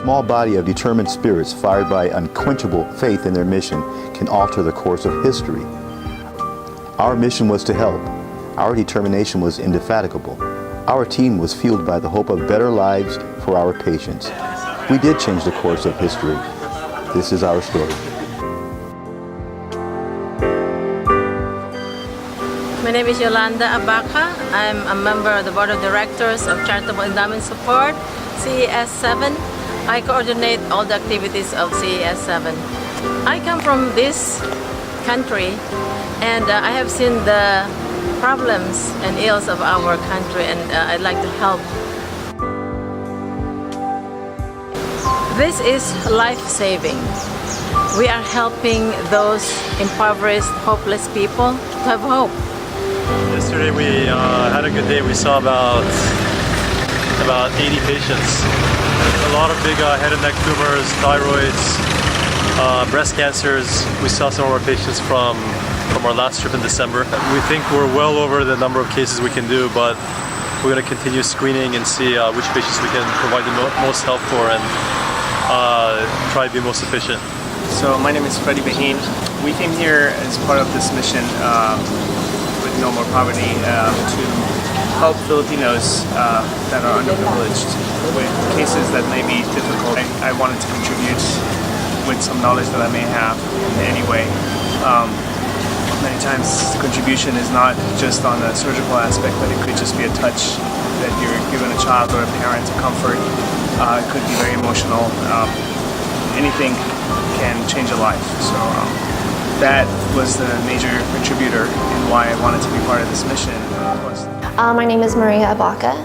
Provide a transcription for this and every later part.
Small body of determined spirits fired by unquenchable faith in their mission can alter the course of history. Our mission was to help. Our determination was indefatigable. Our team was fueled by the hope of better lives for our patients. We did change the course of history. This is our story. My name is Yolanda Abaca. I'm a member of the Board of Directors of Charitable Endowment Support, CES7. I coordinate all the activities of CES7. I come from this country and I have seen the problems and ills of our country, and I'd like to help. This is life-saving. We are helping those impoverished, hopeless people to have hope. Yesterday we had a good day. We saw about 80 patients. A lot of big head and neck tumors, thyroids, breast cancers. We saw some of our patients from our last trip in December. We think we're well over the number of cases we can do, but we're going to continue screening and see which patients we can provide the most help for and try to be most efficient. So my name is Freddie Baheen. We came here as part of this mission with No More Poverty to help Filipinos that are underprivileged with cases that may be difficult. I wanted to contribute with some knowledge that I may have in any way. Many times contribution is not just on a surgical aspect, but it could just be a touch that you're giving a child or a parent to comfort. It could be very emotional. Anything can change a life. So that was the major contributor in why I wanted to be part of this mission. My name is Maria Abaca.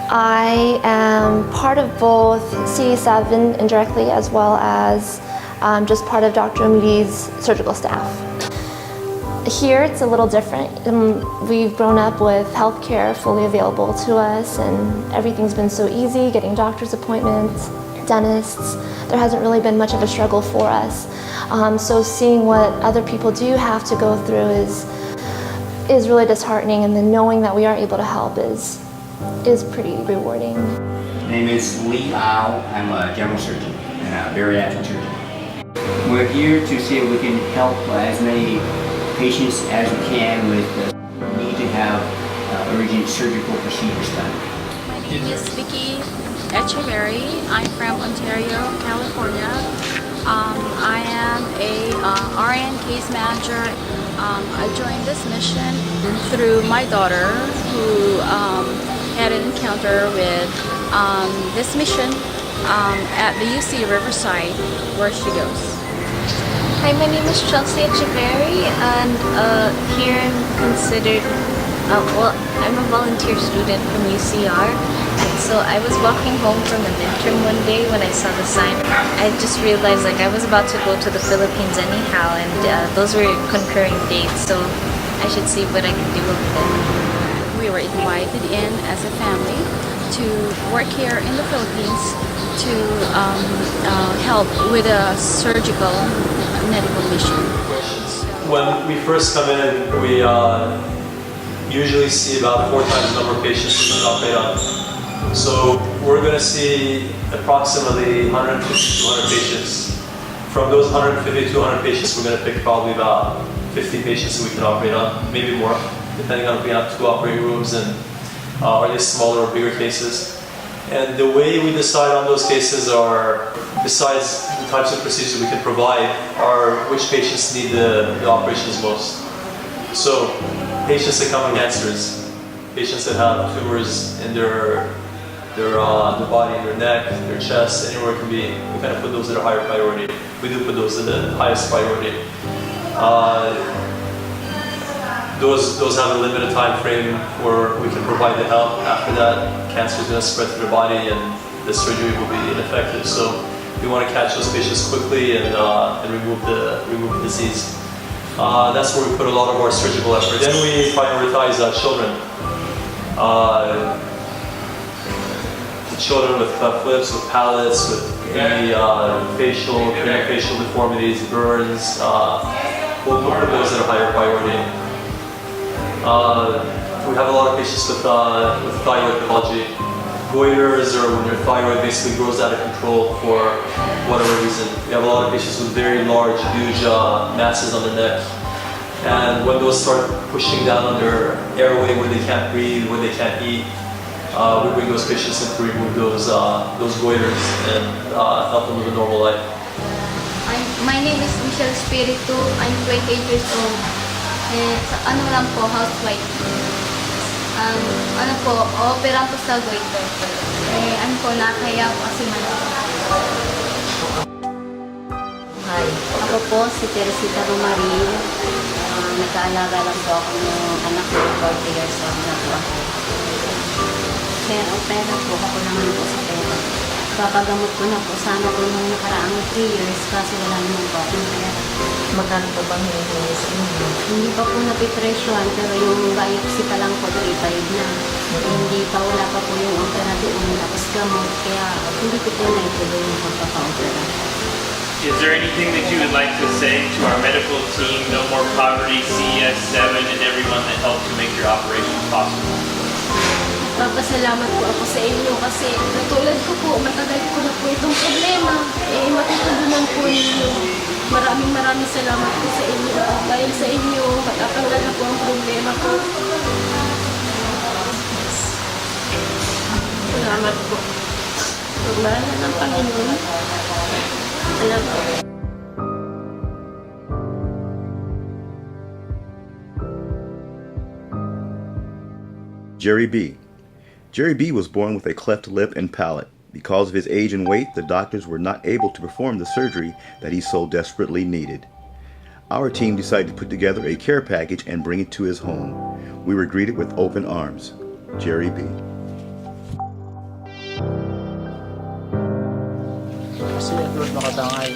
I am part of both CE7 indirectly as well as just part of Dr. Umili's surgical staff. Here it's a little different. We've grown up with healthcare fully available to us, and everything's been so easy, getting doctor's appointments, dentists. There hasn't really been much of a struggle for us. So seeing what other people do have to go through is really disheartening, and then knowing that we are able to help is pretty rewarding. My name is Lee Au. I'm a general surgeon and a bariatric surgeon. We're here to see if we can help as many patients as we can with the need to have urgent surgical procedures done. My name is Vicky Echeverry. I'm from Ontario, California. I am a RN case manager. I joined this mission through my daughter, who had an encounter with this mission at the UC Riverside, where she goes. Hi, my name is Chelsea Echeverry, and here I'm considered, well, I'm a volunteer student from UCR, and so I was walking home from the midterm one day when I saw the sign. I just realized like I was about to go to the Philippines anyhow, and those were concurring dates, so I should see what I can do with it. We we were invited in as a family to work here in the Philippines to help with a surgical medical mission. When we first come in, we usually see about 4 times the number of patients we can operate on. So we're going to see approximately 150 to 200 patients. From those 150 to 200 patients, we're going to pick probably about 50 patients that we can operate on, maybe more, depending on if we have 2 operating rooms and are they smaller or bigger cases. And the way we decide on those cases are, besides the types of procedures we can provide, are which patients need the operations most. So patients that come with cancers, patients that have tumors in their body, their neck, their chest, anywhere it can be, we kind of put those at a higher priority. We do put those at the highest priority. Those have a limited time frame where we can provide the help. After that, cancer is going to spread through the body and the surgery will be ineffective. So we want to catch those patients quickly and remove the disease. That's where we put a lot of our surgical effort. Then we prioritize children. Children with cleft lips, with palates, with any facial deformities, burns. We'll put those at a higher priority. We have a lot of patients with thyroid pathology. Goiters, or when your thyroid basically grows out of control for whatever reason. We have a lot of patients with very large, huge masses on their neck. And when those start pushing down on their airway where they can't breathe, where they can't eat, we bring those patients in to remove those goiters and help them live a normal life. My name is Michelle Spiritu. I'm 28 years old. Ano lang po, housewife. Ano po, opera po sa goiter. Ano po, nakaya po kasi Hi, ako po si Teresita Romarin. Nag-aalaga lang po ako ng anak ko, 40 years old na po ako. Kaya ang pera po, ako naman po sa pera. Papagamot ko na po sana po nung nakaraang 3 years kasi wala naman po akong pera. Magkano po bang hinihinis ninyo? Hindi pa po napipresyon pero yung biopsy pa lang po, deprived na. Hindi pa, wala pa po yung opera doon, tapos gamot. Kaya hindi ko po naituloy yung pagpapa-opera. Is there anything that you would like to say to our medical team, No More Poverty, CES7, and everyone that helped to make your operation possible? Papasalamat po ako sa inyo kasi katulad ko po, matagal ko na po itong problema. Matutugunan po ninyo. Maraming salamat po sa inyo. Dahil sa inyo, matatanggal na po ang problema ko. Salamat po. Pagmahal ng Panginoon. Salamat. Jerry B. Jerry B. was born with a cleft lip and palate. Because of his age and weight, the doctors were not able to perform the surgery that he so desperately needed. Our team decided to put together a care package and bring it to his home. We were greeted with open arms. Jerry B. Si Edward Makatangay,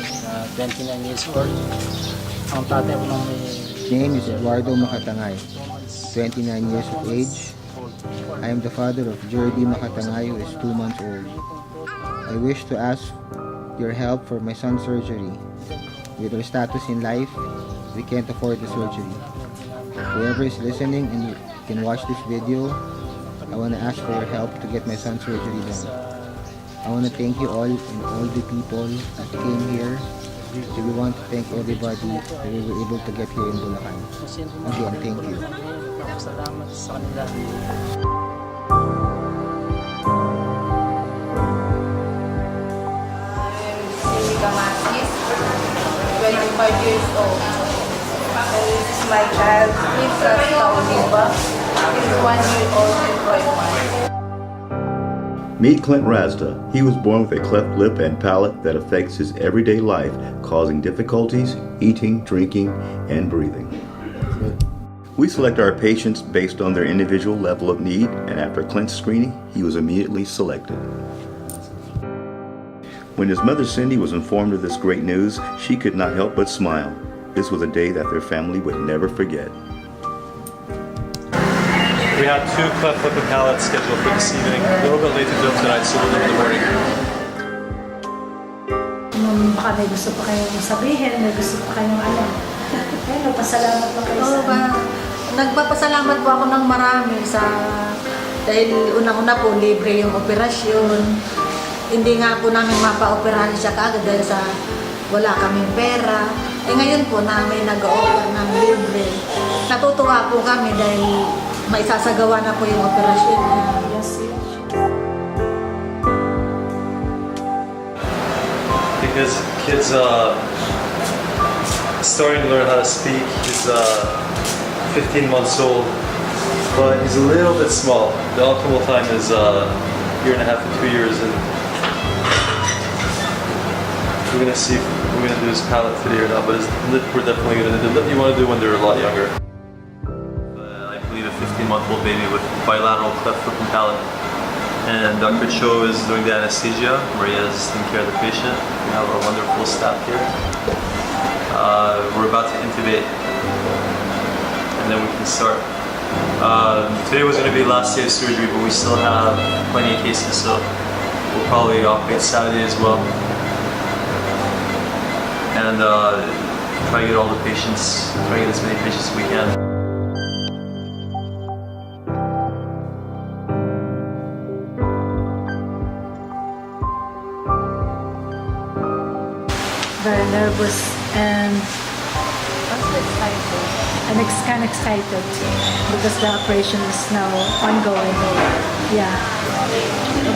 29 years old. Ang tatay ko nang may... Name is Eduardo Makatangay, 29 years of age. I am the father of Jerry B. Makatangay, who is 2 months old. I wish to ask your help for my son's surgery. With our status in life, we can't afford the surgery. Whoever is listening and can watch this video, I want to ask for your help to get my son's surgery done. I want to thank you all and all the people that came here. So we want to thank everybody that we were able to get here in Bulacan. Again, thank you. Salamat sa kanila. I'm 25 years old. And this is my child. He's a Tauliba. He's 1 year old and 5 months. Meet Clint Razda. He was born with a cleft lip and palate that affects his everyday life, causing difficulties eating, drinking, and breathing. We select our patients based on their individual level of need, and after Clint's screening, he was immediately selected. When his mother Cindy was informed of this great news, she could not help but smile. This was a day that their family would never forget. We had 2 cleft lip and palate scheduled for this evening. A little bit late to do them tonight, so we'll do them in the morning. Baka may gusto pa kayong sabihin, may gusto pa kayong ano. Ayun, pasalamat pa kayo sa Nagpapasalamat po ako ng marami dahil unang-una po libre yung operasyon. Hindi nga po namin mapa-operahan siya kaagad dahil wala kaming pera. Ngayon po na may nag-o-offer ng libre. Natutuwa po kami dahil maisasagawa na po yung operasyon niya. Because kids starting to learn how to speak. He's 15 months old, but he's a little bit small. The optimal time is a year and a half to 2 years, and we're gonna see if we're gonna do his palate today or not. But his lip, we're definitely gonna do. The lip you want to do when they're a lot younger. I believe a 15-month-old baby with bilateral cleft lip and palate. And Dr. Cho is doing the anesthesia. Maria is taking care of the patient. We have our wonderful staff here. We're about to intubate, and then we can start. Today was going to be last day of surgery, but we still have plenty of cases, so we'll probably operate Saturday as well. And try to get all the patients, try to get as many patients as we can. very nervous and kind of excited because the operation is now ongoing. Yeah.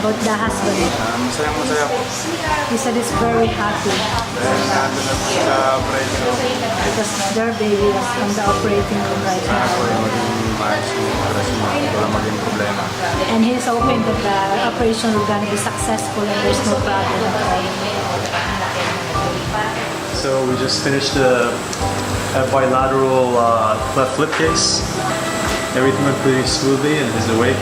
About the husband. Masaya po. He said he's very happy. Because their baby is on the operating room right now. And he's hoping that the operation will gonna be successful and there's no problem. So we just finished a bilateral cleft lip case. Everything went pretty smoothly and he's awake.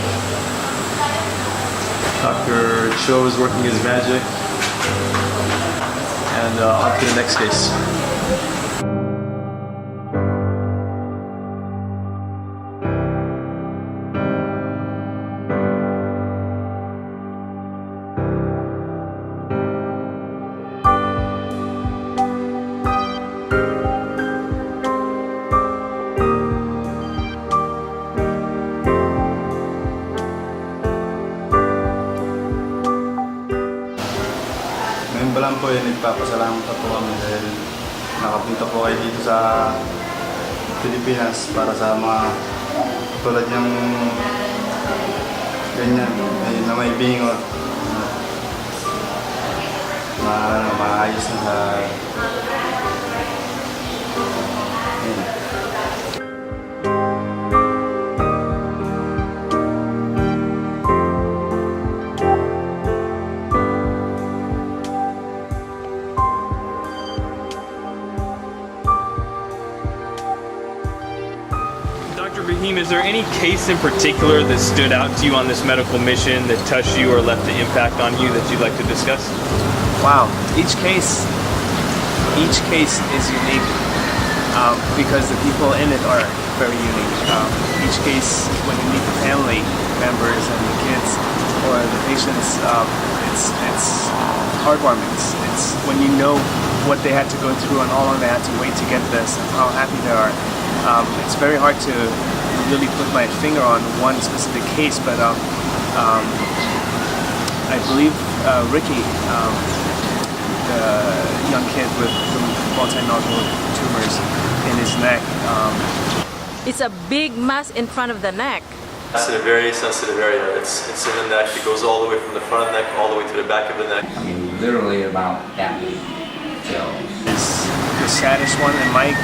Dr. Cho is working his magic. And on to the next case. Ngayon pa lang po nagpapasalamat po kami dahil nakapunta po kayo dito sa Pilipinas para sa mga tulad ng ganyan na may bingot maayos na sa Dr. Bahim, is there any case in particular that stood out to you on this medical mission that touched you or left an impact on you that you'd like to discuss? Wow, each case is unique because the people in it are very unique. Each case, when you meet the family members and the kids or the patients, it's heartwarming. It's when you know what they had to go through and how long they had to wait to get this and how happy they are. It's very hard to really put my finger on one specific case, but I believe Ricky, the young kid with multinodular tumors in his neck. It's a big mass in front of the neck. It's in a very sensitive area. It's in the neck. It goes all the way from the front of the neck all the way to the back of the neck. I mean, literally about that big. So it's the saddest one in my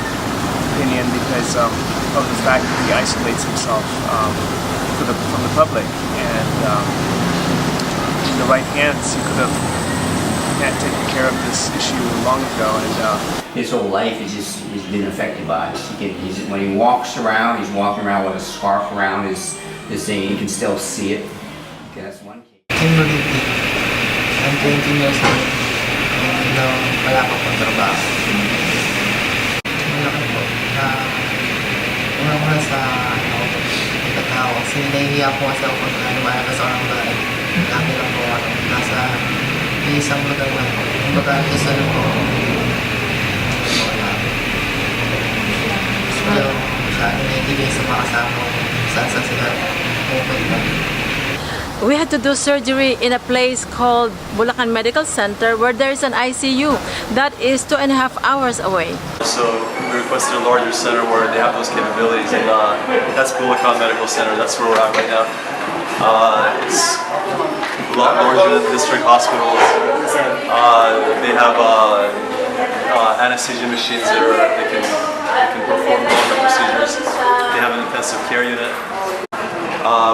opinion because of the fact that he isolates himself from the public, and in the right hands he could have taken care of this issue long ago. And his whole life he's been affected by it. When he walks around, he's walking around with a scarf around his thing. You can still see it. Okay, that's one case. I'm 20 years old. Wala pa pong trabaho. Malaki po. Una-una sa pagkatao Kasi nahihiya po kasi ako pag lumalabas ako ng bahay. Lagi lang po ako nasa isang lugar lang po. Kumbaga, isa lang po. Pero masyado naitigay sa mga kasama ko. Saan sila pupunta. We had to do surgery in a place called Bulacan Medical Center where there is an ICU that is 2.5 hours away. So we requested a larger center where they have those capabilities, and that's Bulacan Medical Center. That's where we're at right now. It's a lot larger than district hospitals. They have anesthesia machines that can perform all the procedures. They have an intensive care unit.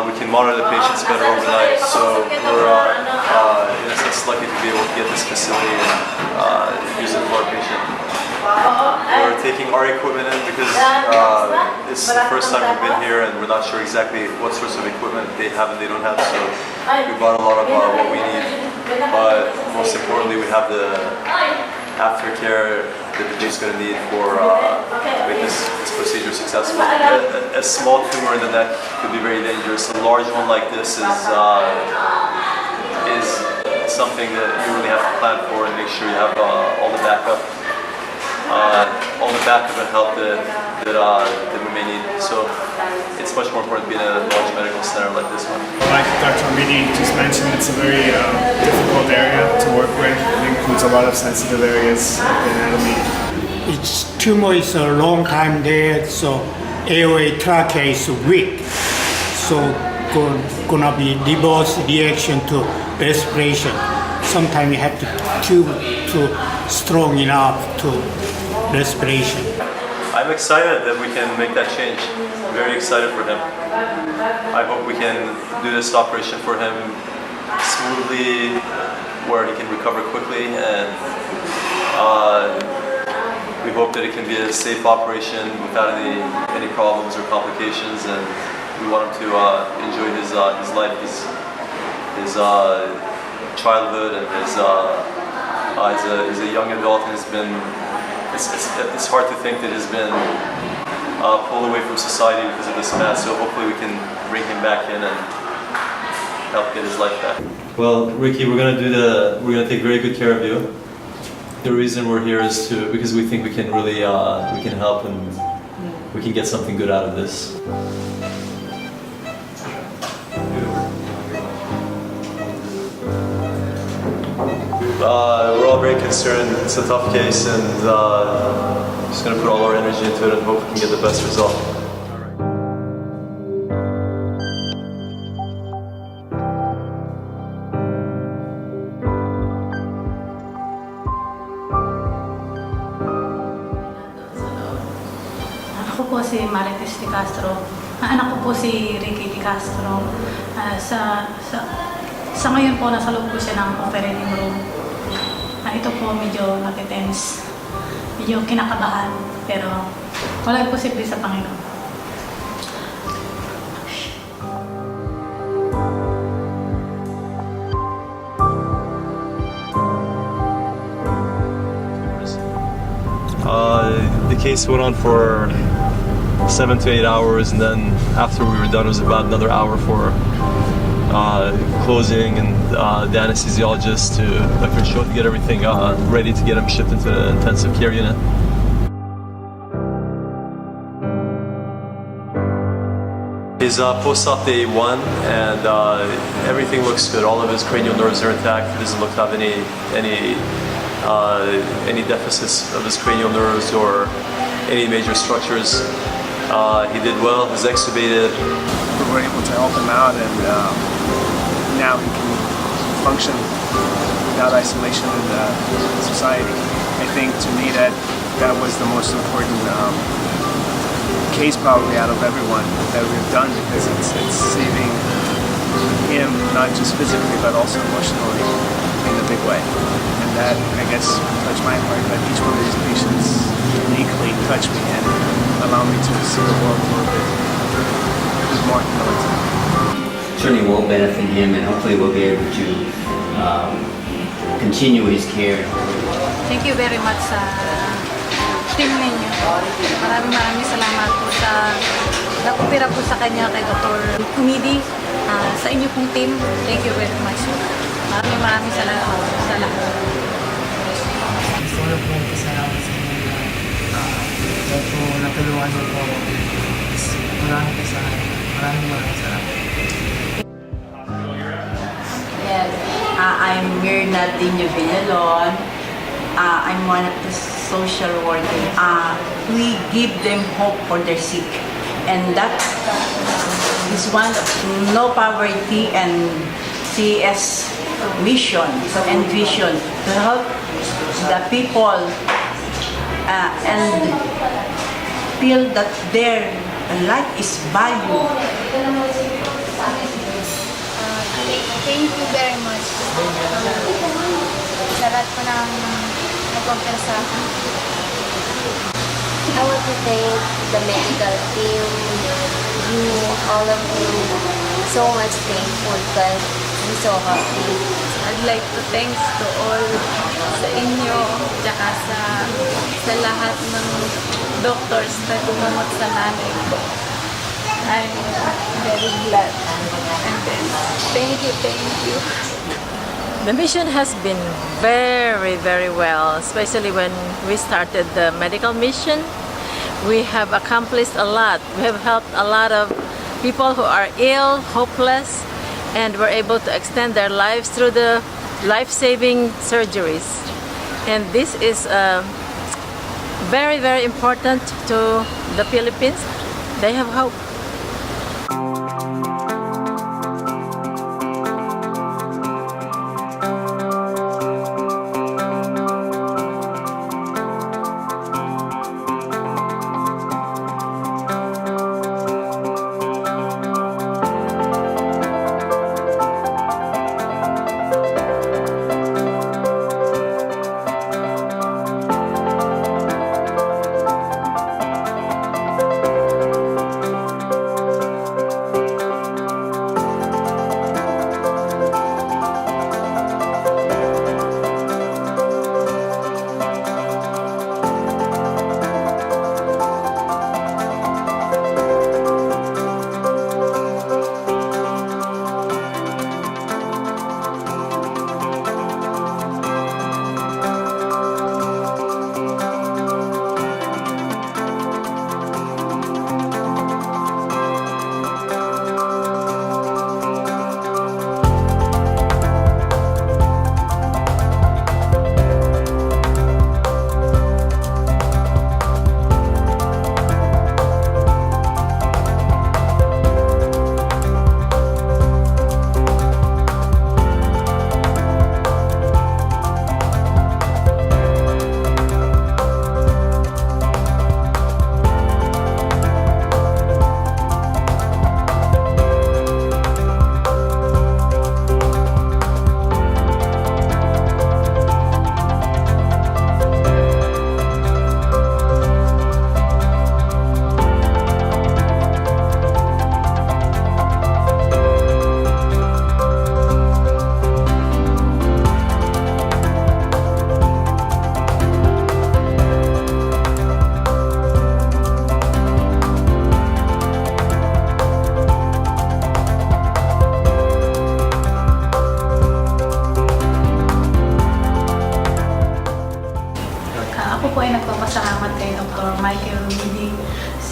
We can monitor the patients better overnight, so we're in a sense lucky to be able to get this facility and use it for our patient. We're taking our equipment in because this is the first time we've been here and we're not sure exactly what sorts of equipment they have and they don't have, so we brought a lot of what we need, but most importantly we have the aftercare that the patient's going to need for make this procedure successful. A small tumor in the neck could be very dangerous. A large one like this is something that you really have to plan for and make sure you have all the backup and help that we may need. So it's much more important to be in a large medical center like this one. Like Dr. Amidi just mentioned, it's a very difficult area to work with. It includes a lot of sensitive areas of the anatomy. Its tumor is a long time there, so airway trachea is weak. So gonna be reverse reaction to respiration. Sometimes you have to tube to strong enough to respiration. I'm excited that we can make that change. Very excited for him. I hope we can do this operation for him smoothly, where he can recover quickly, and we hope that it can be a safe operation without any problems or complications, and we want him to enjoy his life, his childhood, and as a young adult, and has been. It's hard to think that he's been pulled away from society because of this mass. So hopefully we can bring him back in and help get his life back. Well, Ricky, we're gonna take very good care of you. The reason we're here is because we think we can really we can help and we can get something good out of this. We're all very concerned. It's a tough case, and just going to put all our energy into it and hope we can get the best result. Ako po si Marites de Castro. Anak ko po si Ricky de Castro. Sa ngayon po, nasa loob po siya ng operating room. Ito po medyo natitense, medyo kinakabahan, pero walang posible sa Panginoon. The case went on for 7 to 8 hours, and then after we were done, it was about another hour for closing and the anesthesiologist to Dr. Cho to get everything ready to get him shipped into the intensive care unit. He's post-op day 1, and everything looks good. All of his cranial nerves are intact. He doesn't look to have any deficits of his cranial nerves or any major structures. He did well. He's extubated. We were able to help him out, and now he can function without isolation in society. I think to me that was the most important case probably out of everyone that we've done, because it's saving him not just physically but also emotionally in a big way. And that, I guess, touched my heart, that each one of these patients uniquely touched me and allowed me to see the world a little bit with more humility. Certainly will benefit him, and hopefully we'll be able to continue his care. Thank you very much sa team ninyo. Maraming salamat po sa nag-opera po sa kanya kay Dr. Kumidi, sa inyo pong team, thank you very much. Maraming salamat sa lahat. Gusto ko po pasalamat sa inyo lahat. Dahil po natulungan niyo po ako. Maraming salamat. Yes, I'm Mirna Dino Villalon. I'm one of the social workers. We give them hope for their sick, and that is one of no poverty and CES mission and vision to help the people and feel that their life is valued. Thank you very much. Sa lahat po ng nag-compare sa akin. I want to thank the medical team, you, all of you, so much thankful because I'm so happy. I'd like to thanks to all sa inyo, tsaka sa lahat ng doctors na gumamot sa nanay ko. I'm very glad. And then, thank you. The mission has been very, very well, especially when we started the medical mission. We have accomplished a lot. We have helped a lot of people who are ill, hopeless, and were able to extend their lives through the life-saving surgeries. And this is very, very important to the Philippines. They have hope.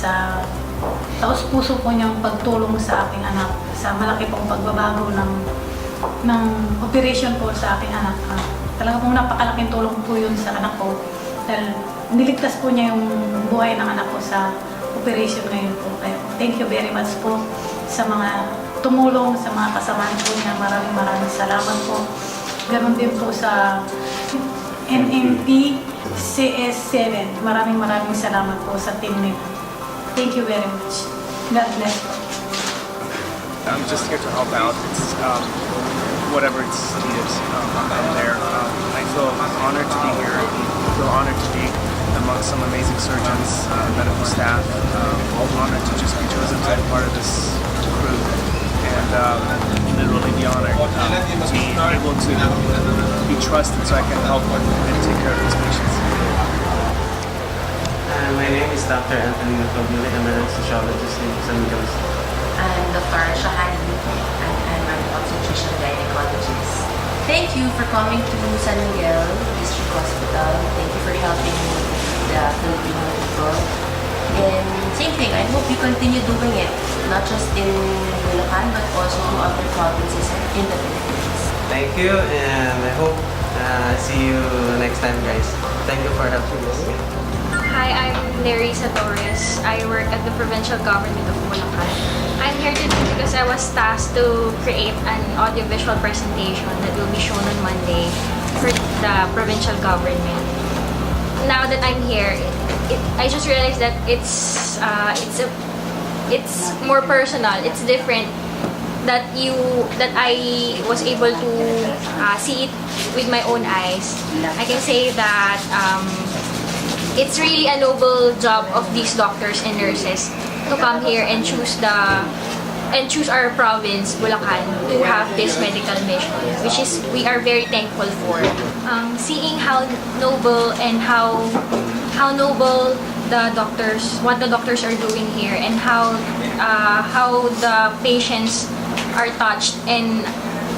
sa taos-puso po niyang pagtulong sa aking anak sa malaki pong pagbabago ng operation po sa aking anak. Talaga pong napakalaking tulong po yun sa anak ko dahil niligtas po niya yung buhay ng anak ko sa operation ngayon po. Kaya thank you very much po sa mga tumulong, sa mga kasamahan po niya. Maraming salamat po. Ganon din po sa NMP CES7. Maraming salamat po sa team nila. Thank you very much. God bless you. I'm just here to help out. It's whatever it's needed. I'm there. I feel honored to be here. I feel honored to be among some amazing surgeons, medical staff. Honored to just be chosen to be part of this crew, and literally be honored to be able to be trusted so I can help and take care of these patients. My name is Dr. Anthony Nacobili. I'm a sociologist in San Miguel. I'm Dr. Shahani, and I'm an obstetrician gynecologist. Thank you for coming to San Miguel District Hospital. Thank you for helping the Filipino people. And same thing, I hope you continue doing it, not just in Bulacan, but also to other provinces in the Philippines. Thank you, and I hope see you next time, guys. Thank you for helping us. Hi, I'm Nerissa Torres. I work at the provincial government of Bulacan. I'm here today because I was tasked to create an audiovisual presentation that will be shown on Monday for the provincial government. Now that I'm here, I just realized that it's more personal. It's different that I was able to see it with my own eyes. I can say that it's really a noble job of these doctors and nurses to come here and choose our province, Bulacan, to have this medical mission, which is we are very thankful for. Seeing how noble and how noble what the doctors are doing here, and how the patients are touched and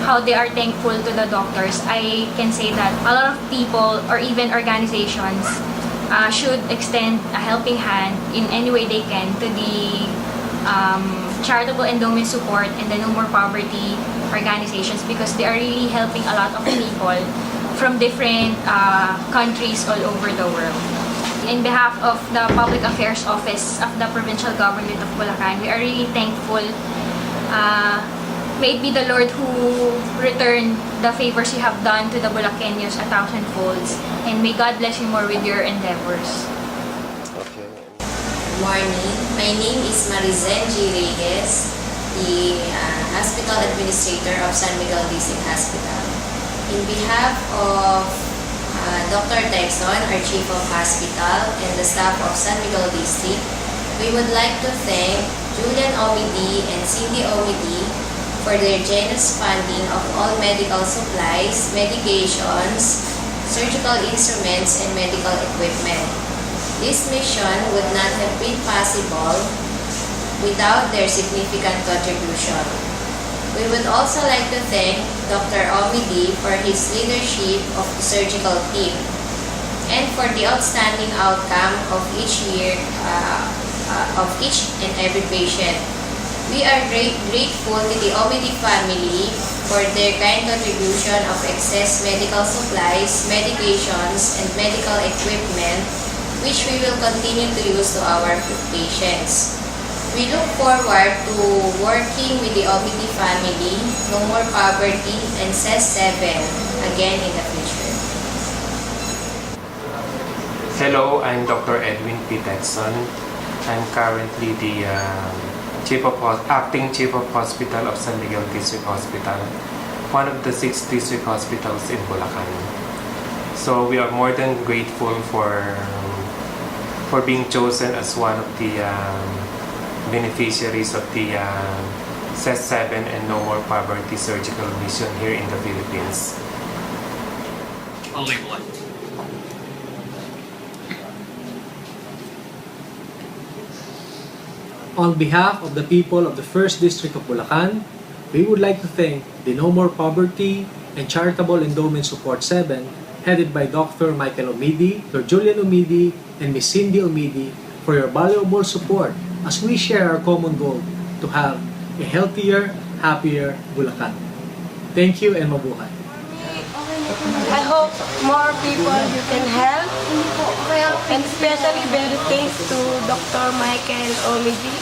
how they are thankful to the doctors, I can say that a lot of people or even organizations should extend a helping hand in any way they can to the charitable endowment support and the No More Poverty organizations, because they are really helping a lot of people from different countries all over the world. In behalf of the Public Affairs Office of the Provincial Government of Bulacan, we are really thankful. May it be the Lord who return the favors you have done to the Bulakeños 1,000 folds, and may God bless you more with your endeavors. Morning. My name is Marizen G. Reyes, the Hospital Administrator of San Miguel District Hospital. In behalf of Dr. Texon, our Chief of Hospital, and the staff of San Miguel District, we would like to thank Julian Omidi and Cindy Omidi for their generous funding of all medical supplies, medications, surgical instruments, and medical equipment. This mission would not have been possible without their significant contribution. We would also like to thank Dr. Omidi for his leadership of the surgical team and for the outstanding outcome of each year of each and every patient. We are grateful to the Omidi family for their kind contribution of excess medical supplies, medications, and medical equipment, which we will continue to use to our patients. We look forward to working with the Omidi family, No More Poverty, and CES7 again in the future. Hello, I'm Dr. Edwin P. Texon. I'm currently the Acting Chief of Hospital of San Miguel District Hospital, one of the 6 district hospitals in Bulacan. So we are more than grateful for being chosen as one of the beneficiaries of the CES7 and No More Poverty surgical mission here in the Philippines. Only one. On behalf of the people of the 1st District of Bulacan, we would like to thank the No More Poverty and Charitable Endowment Support 7, headed by Dr. Michael Omidi, Dr. Julian Omidi, and Ms. Cindy Omidi for your valuable support as we share our common goal to have a healthier, happier Bulacan. Thank you and mabuhay. I hope more people you can help, and especially very thanks to Dr. Michael Omidi.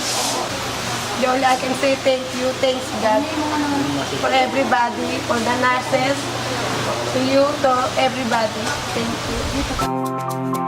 The only I can say thank you, thanks God, for everybody, for the nurses, to you, to everybody. Thank you.